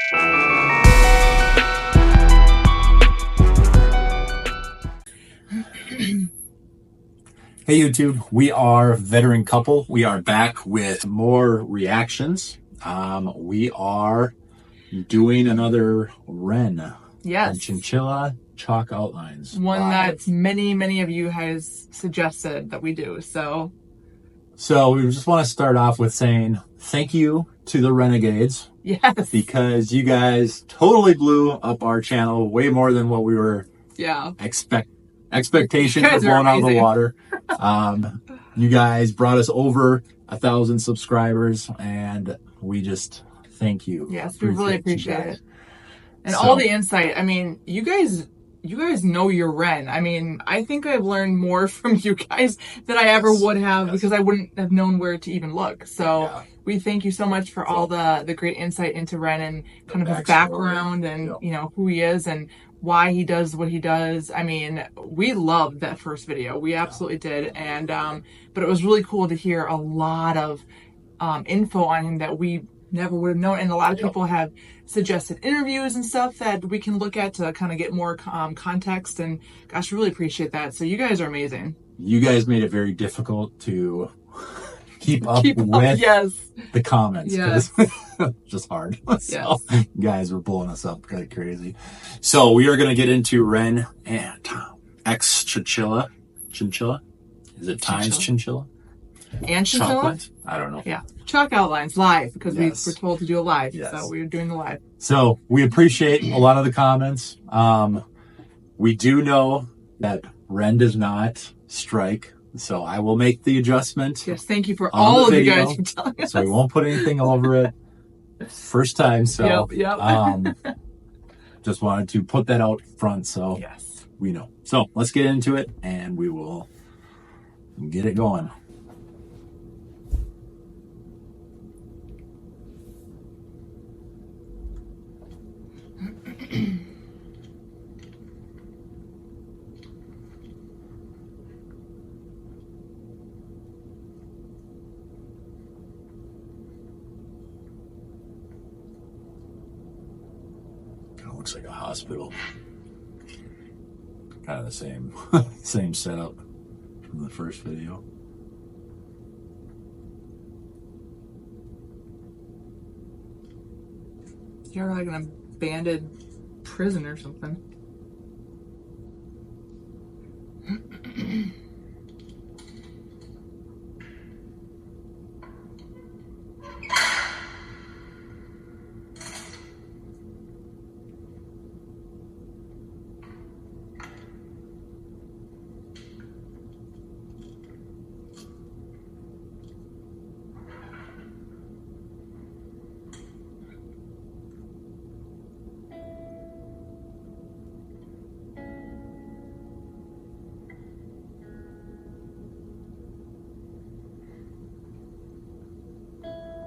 Hey YouTube, we are Veteran Couple. We are back with more reactions. We are doing another Ren. Yes. From Chinchilla Chalk Outlines. One that many of you has suggested that we do. So we just want to start off with saying thank you to the Renegades. Yes. Because you guys totally blew up our channel way more than what we were expectations were blown out of the water. You guys brought us over 1,000 subscribers, and we just thank you. Yes, we really appreciate it. And all the insight. I mean, you guys know your Ren. I mean, I think I've learned more from you guys than I ever would have because I wouldn't have known where to even look. So we thank you so much for all the great insight into Ren and kind of his background and you know who he is and why he does what he does. I mean, we loved that first video. We absolutely did. And but it was really cool to hear a lot of info on him that we never would have known. And a lot of people have suggested interviews and stuff that we can look at to kind of get more context. And gosh, really appreciate that. So you guys are amazing. You guys made it very difficult to keep up with the comments. Yes. Just hard. So you guys were blowing us up like crazy. So we are going to get into Ren and X Chinchilla. Chinchilla? Is it times Chinchilla? And Chinchilla? I don't know. Yeah. Chalk Outlines live because we were told to do a live. So we were doing the live. So we appreciate a lot of the comments. We do know that Ren does not strike. So I will make the adjustment. Yes, thank you for all of you guys for telling us. So we won't put anything over it. First time. So just wanted to put that out front so we know. So let's get into it and we will get it going. Looks like a hospital. Kind of the same setup from the first video. You're like an abandoned prison or something.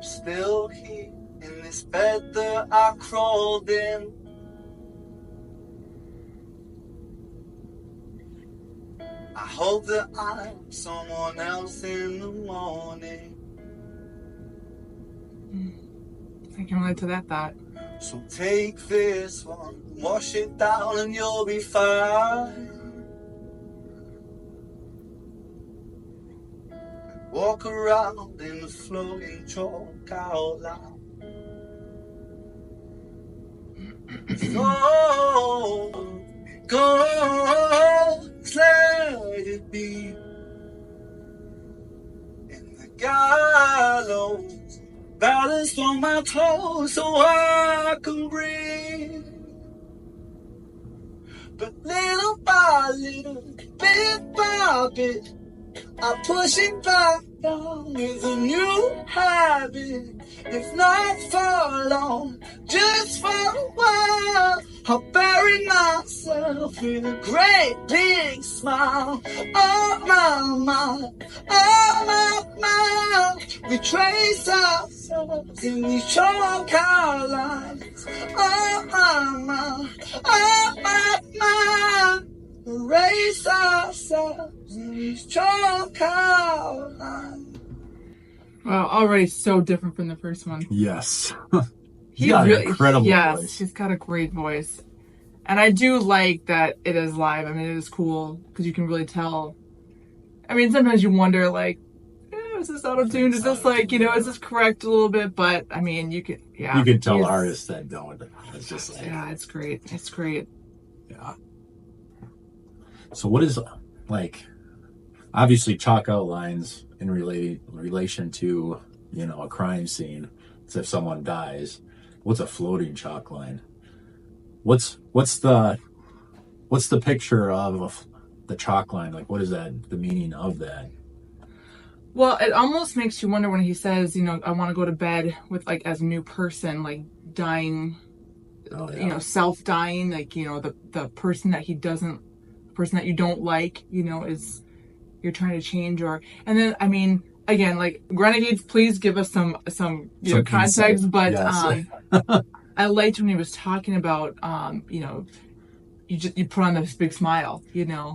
Still here in this bed that I crawled in. I hope that I'm someone else in the morning. I can relate to that thought. So take this one, wash it down and you'll be fine. Walk around in the flowing chalk outline. So go, let it be. In the gallows, balanced on my toes so I can breathe. But little by little, bit by bit, I push it back down with a new habit. If not for long, just for a while, I'll bury myself in a great big smile. Oh my mind, oh my mind, we trace ourselves in these chalk outlines. Oh my mind, oh my mind, erase ourselves in these chalk outlines. Wow, already so different from the first one. Yes. He's got an incredible voice. He's got a great voice. And I do like that it is live. I mean, it is cool because you can really tell. I mean, sometimes you wonder, like, is this auto-tuned? Is this like, is this correct a little bit? But I mean, you can tell artists that don't. It's just like, yeah, it's great. It's great. Yeah. So what is, like, obviously chalk outlines in relation to, a crime scene. It's if someone dies. What's a floating chalk line? What's the picture of the chalk line? Like, what is that, the meaning of that? Well, it almost makes you wonder when he says, I want to go to bed with, like, as a new person, like, dying, self-dying, like, the person that he doesn't, person that you don't like, is, you're trying to change, and then, I mean, again, like, Renegades, please give us some context, insight. But, yes. I liked when he was talking about, you put on this big smile, Yeah.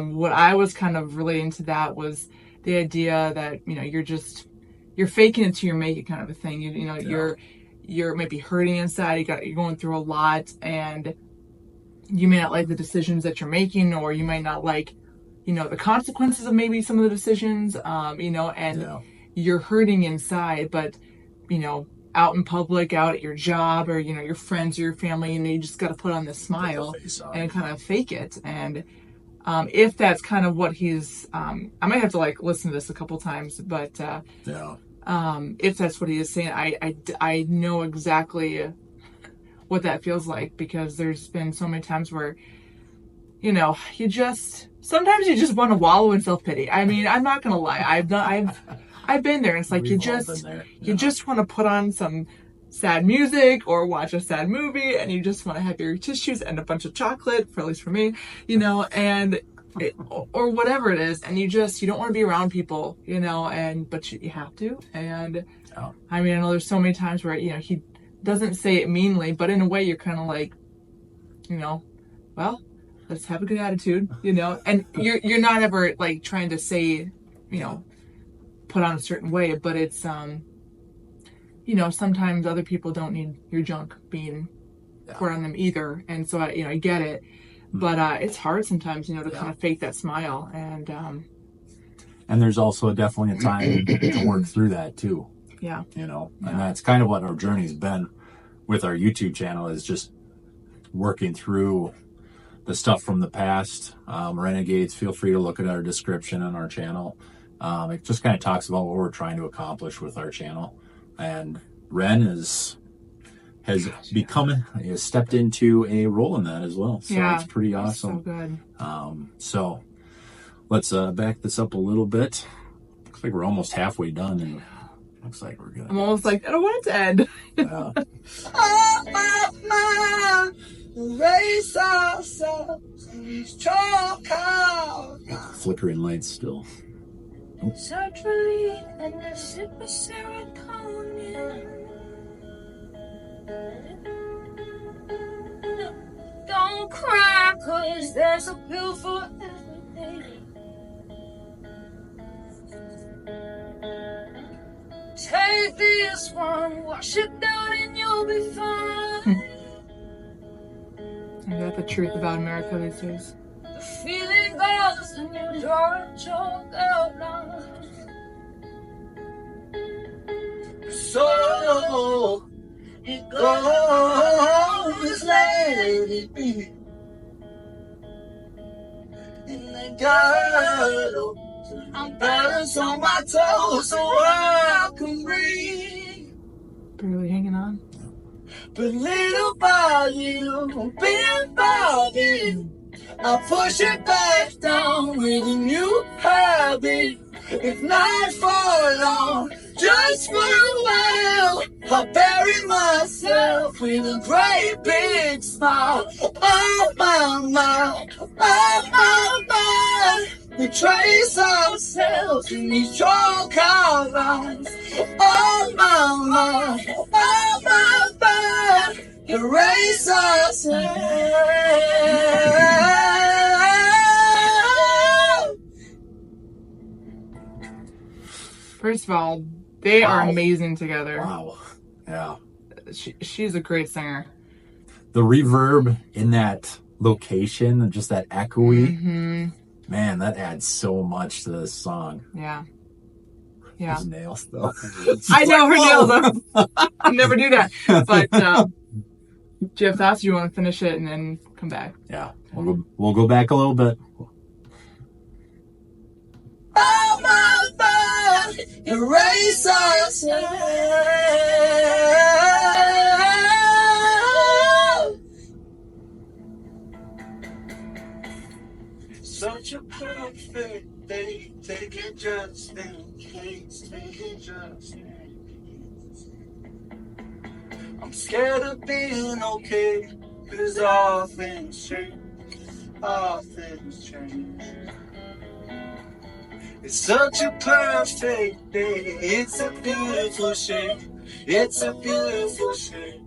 What I was kind of relating to that was the idea that, you're faking it till you make it kind of a thing. You're maybe hurting inside. You're going through a lot, and you may not like the decisions that you're making, or you might not like, the consequences of maybe some of the decisions, you're hurting inside, but, out in public, out at your job, or, your friends or your family, you just got to put on this smile and kind of fake it. And if that's kind of what he's, I might have to, like, listen to this a couple times, but if that's what he is saying, I know exactly what that feels like, because there's been so many times where, sometimes you just want to wallow in self-pity. I mean, I'm not going to lie. I've been there. It's like you just want to put on some sad music or watch a sad movie, and you just want to have your tissues and a bunch of chocolate, at least for me, or whatever it is, and you don't want to be around people, but you have to. And I mean, I know there's so many times where he doesn't say it meanly, but in a way you're kind of like, well, let's have a good attitude, and you're not ever, like, trying to say, put on a certain way, but it's sometimes other people don't need your junk being poured on them either, and so I get it, but it's hard sometimes, to kind of fake that smile, and there's also definitely a time to work through that too. And that's kind of what our journey's been with our YouTube channel, is just working through the stuff from the past. Renegades, feel free to look at our description on our channel. It just kind of talks about what we're trying to accomplish with our channel. And Ren has stepped into a role in that as well. So it's pretty awesome. So good. So let's back this up a little bit. Looks like we're almost halfway done, and looks like we're good. I'm almost like, I don't want it to end. Race ourselves in these chalk out. Flickering lights still. Search relief and a sip of serotonin. Don't cry, 'cause there's a pill for everything. Take this one, wash it down, and you'll be fine. Is that the truth about America these days? The feeling goes and you draw a choke outline. So it goes, let it be. In the ghetto, I'm balanced on my toes so I can breathe. Barely hanging on. But little by little, bit by bit, I push it back down with a new habit. If not for long, just for a while, I bury myself with a great big smile. Oh my, we trace ourselves in these chalk outlines. Oh my, erase ourselves. First of all, they are amazing together. Wow. Yeah. she's a great singer. The reverb in that location, just that echoey, man, that adds so much to this song. Yeah. Yeah. His nails, though. I know her nails. I never do that. But do you have thoughts? Do you want to finish it and then come back? Yeah. We'll go back a little bit. Oh, my God, erase ourselves. Such a perfect day. Take it just in case. Take it just in case. I'm scared of being okay, 'cause all things change. All things change. It's such a perfect day. It's a beautiful shape. It's a beautiful shape.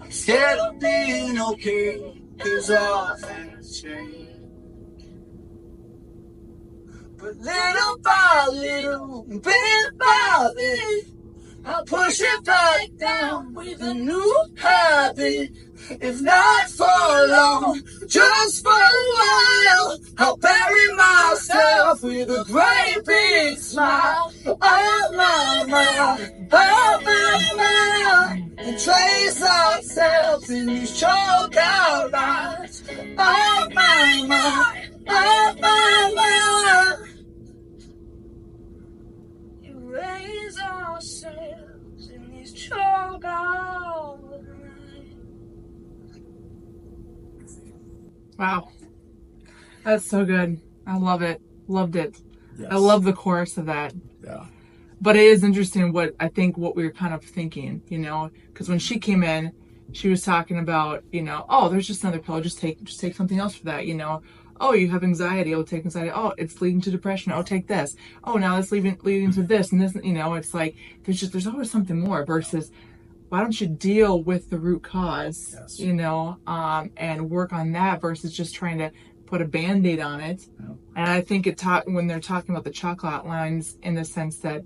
I'm scared of being okay, 'cause all things change. But little by little, bit by bit, I'll push it back down with a new habit. If not for long, just for a while, I'll bury myself with a great big smile. Oh my, and trace ourselves in these choke out eyes. Oh my, erase ourselves in these choke out eyes. Wow. That's so good. I love it. Loved it. Yes. I love the chorus of that. Yeah. But it is interesting what we were kind of thinking, because when she came in, she was talking about, oh, there's just another pill. Just take something else for that, Oh, you have anxiety. Oh, take anxiety. Oh, it's leading to depression. Oh, take this. Oh, now it's leading to this and this. It's like there's always something more. Versus, why don't you deal with the root cause? Yes. And work on that versus just trying to put a Band-Aid on it. Yeah. And I think when they're talking about the chocolate lines in the sense that,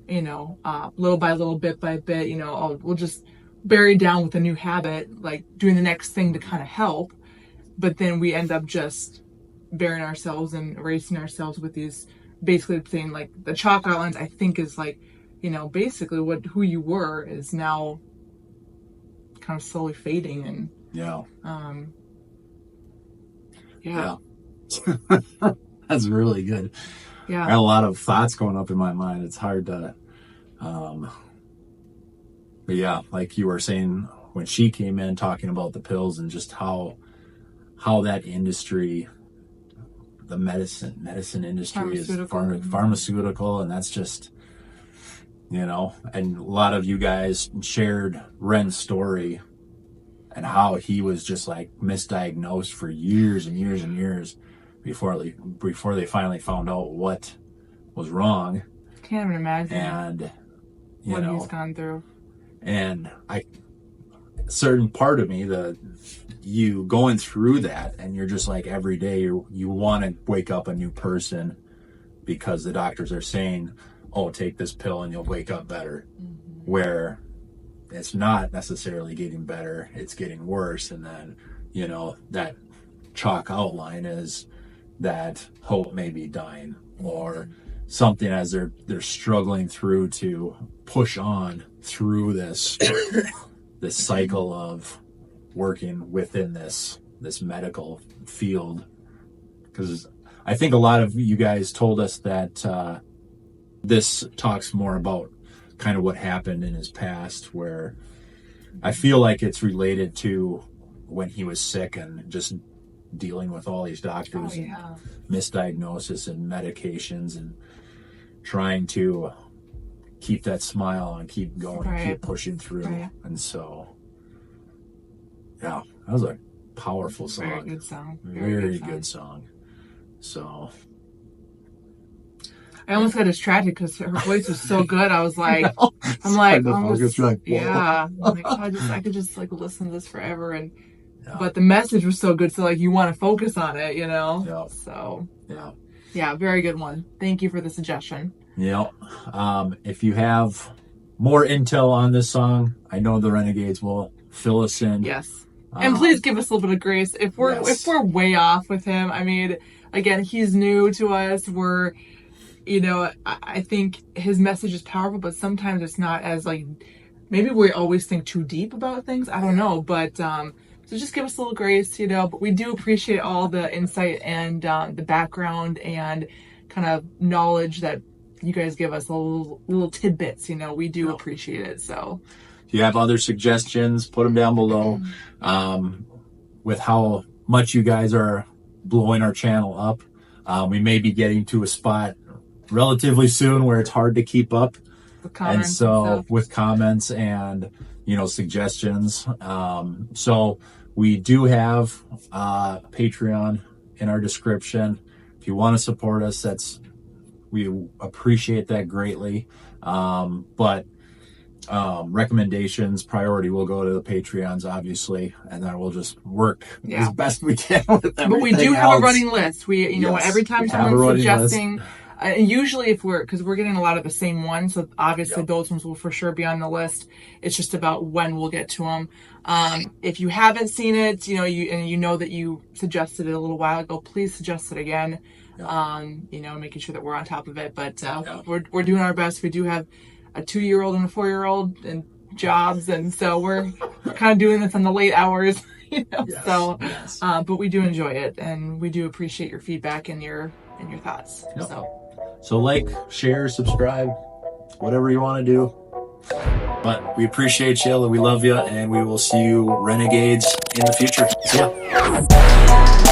little by little, bit by bit, we'll just bury down with a new habit, like doing the next thing to kind of help. But then we end up just burying ourselves and erasing ourselves with these, basically saying like the chalk outlines, I think is like, basically who you were is now kind of slowly fading. And Yeah. Yeah. That's really good. Yeah. I got a lot of thoughts going up in my mind. It's hard to, but yeah, like you were saying, when she came in talking about the pills and just how that industry, the medicine industry is pharmaceutical, and that's just, and a lot of you guys shared Ren's story and how he was just like misdiagnosed for years and years and years before they finally found out what was wrong. Can't even imagine. And what he's gone through. And certain part of me, you going through that, and you're just like every day you want to wake up a new person because the doctors are saying, oh, take this pill and you'll wake up better. Mm-hmm. Where it's not necessarily getting better, it's getting worse. And then, that chalk outline is that hope may be dying, or something as they're struggling through to push on through this this cycle of working within this medical field. Because I think a lot of you guys told us that this talks more about kind of what happened in his past, where I feel like it's related to when he was sick and just dealing with all these doctors and misdiagnosis and medications and trying to keep that smile and keep going and keep pushing through. Right. And so, yeah, that was a powerful song. Very good song. Very good song. So I almost got distracted because her voice was so good. I was like, I'm like, yeah. I'm like, I could just like listen to this forever. And but the message was so good, so like you want to focus on it, Yeah. So yeah, very good one. Thank you for the suggestion. If you have more intel on this song, I know the Renegades will fill us in. Yes. And please give us a little bit of grace if we're way off with him. I mean, again, he's new to us. We're, you know, I think his message is powerful, but sometimes it's not as like, maybe we always think too deep about things. I don't know, but so just give us a little grace, you know. But we do appreciate all the insight and the background and kind of knowledge that you guys give us, little tidbits, you know. We do appreciate it. So if you have other suggestions, put them down below. With how much you guys are blowing our channel up, we may be getting to a spot relatively soon where it's hard to keep up. And so with comments and, you know, suggestions. So we do have Patreon in our description. If you want to support us, we appreciate that greatly. But recommendations, priority will go to the Patreons, obviously, and then we'll just work as best we can with everything. But we do have a running list. We, you know, every time someone's suggesting, usually because we're getting a lot of the same ones, so obviously those ones will for sure be on the list. It's just about when we'll get to them. If you haven't seen it, you know, you know that you suggested it a little while ago, please suggest it again. You know, making sure that we're on top of it. But we're doing our best. We do have a 2-year-old and a 4-year-old and jobs, and so we're kind of doing this in the late hours, you know. But we do enjoy it, and we do appreciate your feedback and your thoughts. So like, share, subscribe, whatever you want to do. But we appreciate you, we love you, and we will see you Renegades in the future. See ya.